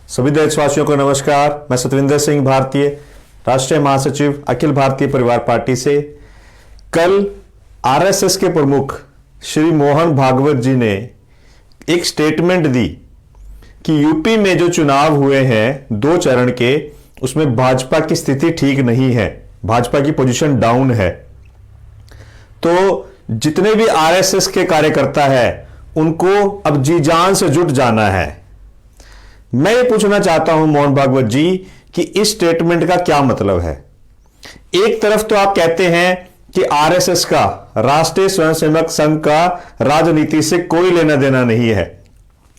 सभी देशवासियों को नमस्कार। मैं सतविंदर सिंह भारतीय, राष्ट्रीय महासचिव अखिल भारतीय परिवार पार्टी से। कल आरएसएस के प्रमुख श्री मोहन भागवत जी ने एक स्टेटमेंट दी कि यूपी में जो चुनाव हुए हैं 2 चरण के, उसमें भाजपा की स्थिति ठीक नहीं है, भाजपा की पोजीशन डाउन है। तो जितने भी आरएसएस के कार्यकर्ता है उनको अब जी जान से जुट जाना है। मैं ये पूछना चाहता हूं मोहन भागवत जी कि इस स्टेटमेंट का क्या मतलब है। एक तरफ तो आप कहते हैं कि आरएसएस का, राष्ट्रीय स्वयंसेवक संघ का, राजनीति से कोई लेना देना नहीं है,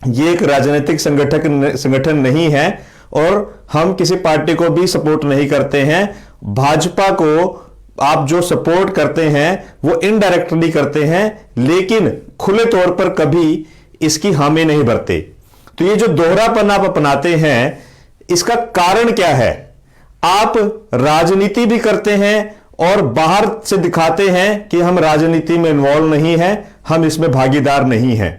ये एक राजनीतिक संगठन नहीं है और हम किसी पार्टी को भी सपोर्ट नहीं करते हैं। भाजपा को आप जो सपोर्ट करते हैं वो इनडायरेक्टली करते हैं, लेकिन खुले तौर पर कभी इसकी हामी नहीं भरते। तो ये जो दोहरापन आप अपनाते हैं, इसका कारण क्या है? आप राजनीति भी करते हैं और बाहर से दिखाते हैं कि हम राजनीति में इन्वॉल्व नहीं हैं, हम इसमें भागीदार नहीं हैं।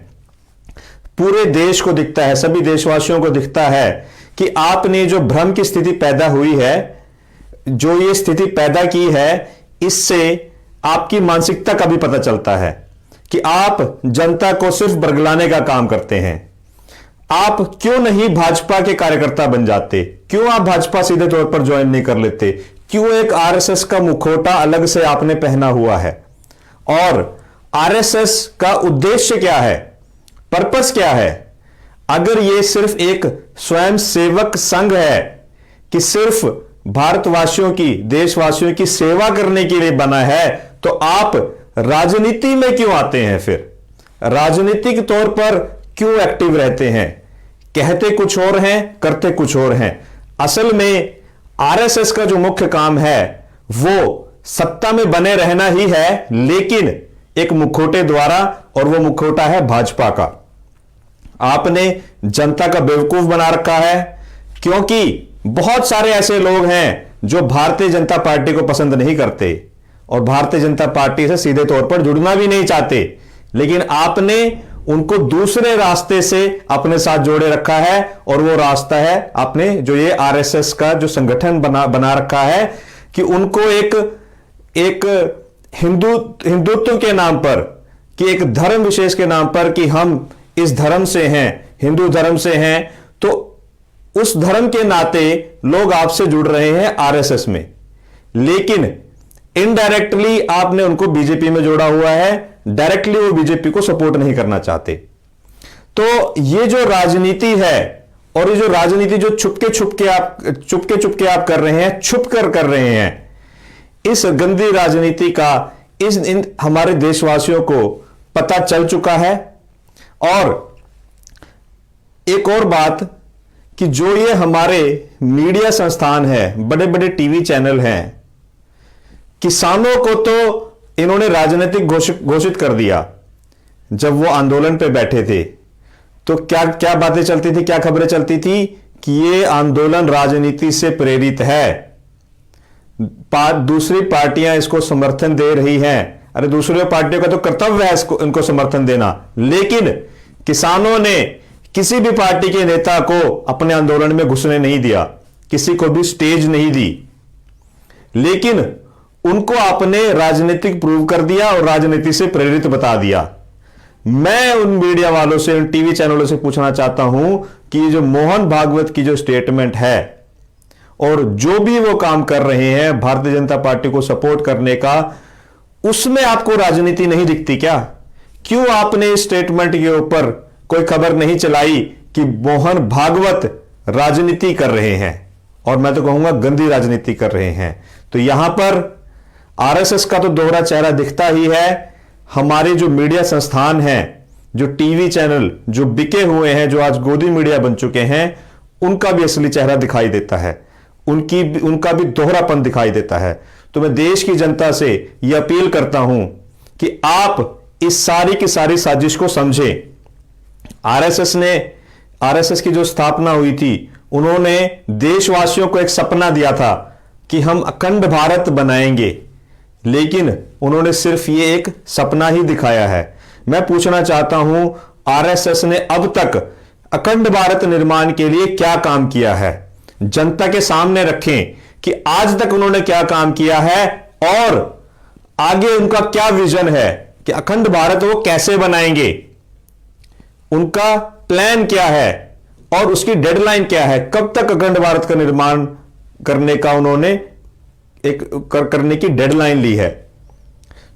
पूरे देश को दिखता है, सभी देशवासियों को दिखता है कि आपने जो भ्रम की स्थिति पैदा हुई है, जो ये स्थिति पैदा की है, इससे आपकी मानसिकता का भी पता चलता है कि आप जनता को सिर्फ बरगलाने का काम करते हैं। आप क्यों नहीं भाजपा के कार्यकर्ता बन जाते? क्यों आप भाजपा सीधे तौर पर ज्वाइन नहीं कर लेते? क्यों एक आरएसएस का मुखौटा अलग से आपने पहना हुआ है? और आरएसएस का उद्देश्य क्या है, पर्पस क्या है? अगर यह सिर्फ एक स्वयंसेवक संघ है कि सिर्फ भारतवासियों की, देशवासियों की सेवा करने के लिए बना है, तो आप राजनीति में क्यों आते हैं? फिर राजनीतिक तौर पर क्यों एक्टिव रहते हैं? कहते कुछ और हैं, करते कुछ और हैं। असल में आरएसएस का जो मुख्य काम है वो सत्ता में बने रहना ही है, लेकिन एक मुखौटे द्वारा, और वो मुखौटा है भाजपा का। आपने जनता का बेवकूफ बना रखा है, क्योंकि बहुत सारे ऐसे लोग हैं जो भारतीय जनता पार्टी को पसंद नहीं करते और भारतीय जनता पार्टी से सीधे तौर पर जुड़ना भी नहीं चाहते, लेकिन आपने उनको दूसरे रास्ते से अपने साथ जोड़े रखा है, और वो रास्ता है आपने जो ये आरएसएस का जो संगठन बना रखा है कि उनको एक हिंदुत्व के नाम पर, कि एक धर्म विशेष के नाम पर, कि हम इस धर्म से हैं, हिंदू धर्म से हैं, तो उस धर्म के नाते लोग आपसे जुड़ रहे हैं आरएसएस में, लेकिन इनडायरेक्टली आपने उनको बीजेपी में जोड़ा हुआ है, डायरेक्टली वो बीजेपी को सपोर्ट नहीं करना चाहते। तो ये जो राजनीति है, और ये जो राजनीति जो चुपके चुपके आप कर रहे हैं, छुप कर रहे हैं, इस गंदी राजनीति का इन हमारे देशवासियों को पता चल चुका है। और एक और बात कि जो ये हमारे मीडिया संस्थान है, बड़े बड़े टीवी चैनल हैं, किसानों को तो इन्होंने राजनीतिक घोषित कर दिया। जब वो आंदोलन पे बैठे थे तो क्या क्या बातें चलती थी, क्या खबरें चलती थी कि ये आंदोलन राजनीति से प्रेरित है, दूसरी पार्टियां इसको समर्थन दे रही हैं। अरे दूसरी पार्टियों का तो कर्तव्य है इनको समर्थन देना, लेकिन किसानों ने किसी भी पार्टी के नेता को अपने आंदोलन में घुसने नहीं दिया, किसी को भी स्टेज नहीं दी, लेकिन उनको आपने राजनीतिक प्रूव कर दिया और राजनीति से प्रेरित बता दिया। मैं उन मीडिया वालों से, उन टीवी चैनलों से पूछना चाहता हूं कि ये जो मोहन भागवत की जो स्टेटमेंट है और जो भी वो काम कर रहे हैं भारतीय जनता पार्टी को सपोर्ट करने का, उसमें आपको राजनीति नहीं दिखती क्या? क्यों आपने इस स्टेटमेंट के ऊपर कोई खबर नहीं चलाई कि मोहन भागवत राजनीति कर रहे हैं, और मैं तो कहूंगा गंदी राजनीति कर रहे हैं? तो यहां पर आरएसएस का तो दोहरा चेहरा दिखता ही है। हमारे जो मीडिया संस्थान हैं, जो टीवी चैनल जो बिके हुए हैं, जो आज गोदी मीडिया बन चुके हैं, उनका भी असली चेहरा दिखाई देता है, उनका भी दोहरापन दिखाई देता है। तो मैं देश की जनता से यह अपील करता हूं कि आप इस सारी की सारी साजिश को समझें। आरएसएस की जो स्थापना हुई थी, उन्होंने देशवासियों को एक सपना दिया था कि हम अखंड भारत बनाएंगे, लेकिन उन्होंने सिर्फ ये एक सपना ही दिखाया है। मैं पूछना चाहता हूं, आरएसएस ने अब तक अखंड भारत निर्माण के लिए क्या काम किया है, जनता के सामने रखें कि आज तक उन्होंने क्या काम किया है और आगे उनका क्या विजन है कि अखंड भारत वो कैसे बनाएंगे, उनका प्लान क्या है और उसकी डेडलाइन क्या है, कब तक अखंड भारत का निर्माण करने का उन्होंने करने की डेडलाइन ली है।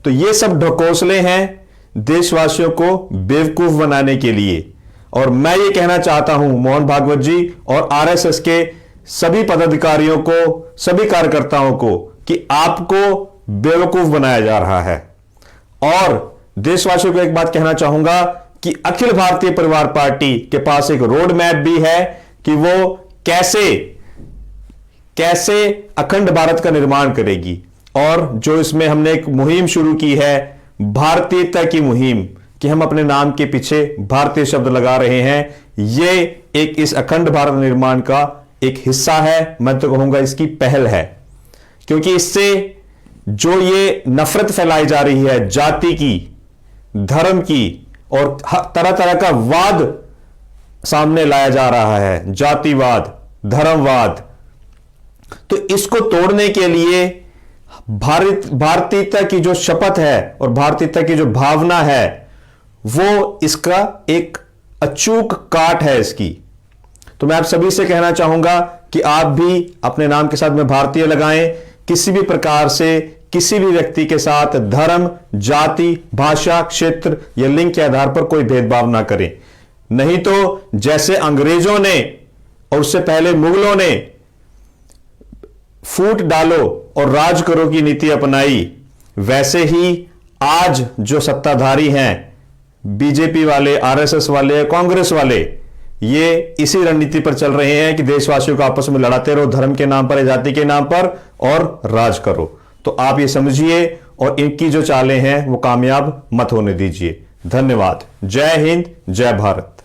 तो ये सब ढकोसले हैं देशवासियों को बेवकूफ बनाने के लिए। और मैं ये कहना चाहता हूं मोहन भागवत जी और आरएसएस के सभी पदाधिकारियों को, सभी कार्यकर्ताओं को, कि आपको बेवकूफ बनाया जा रहा है। और देशवासियों को एक बात कहना चाहूंगा कि अखिल भारतीय परिवार पार्टी के पास एक रोड मैप भी है कि वो कैसे अखंड भारत का निर्माण करेगी। और जो इसमें हमने एक मुहिम शुरू की है, भारतीयता की मुहिम, कि हम अपने नाम के पीछे भारतीय शब्द लगा रहे हैं, ये एक इस अखंड भारत निर्माण का एक हिस्सा है। मैं तो कहूंगा इसकी पहल है, क्योंकि इससे जो ये नफरत फैलाई जा रही है जाति की, धर्म की, और तरह तरह का वाद सामने लाया जा रहा है, जातिवाद, धर्मवाद, तो इसको तोड़ने के लिए भारतीयता की जो शपथ है और भारतीयता की जो भावना है, वो इसका एक अचूक काट है इसकी। तो मैं आप सभी से कहना चाहूंगा कि आप भी अपने नाम के साथ में भारतीय लगाएं। किसी भी प्रकार से किसी भी व्यक्ति के साथ धर्म, जाति, भाषा, क्षेत्र या लिंग के आधार पर कोई भेदभाव ना करें। नहीं तो जैसे अंग्रेजों ने और उससे पहले मुगलों ने फूट डालो और राज करो की नीति अपनाई, वैसे ही आज जो सत्ताधारी हैं, बीजेपी वाले, आरएसएस वाले, कांग्रेस वाले, ये इसी रणनीति पर चल रहे हैं कि देशवासियों को आपस में लड़ाते रहो धर्म के नाम पर, जाति के नाम पर, और राज करो। तो आप ये समझिए और इनकी जो चालें हैं वो कामयाब मत होने दीजिए। धन्यवाद। जय हिंद, जय भारत।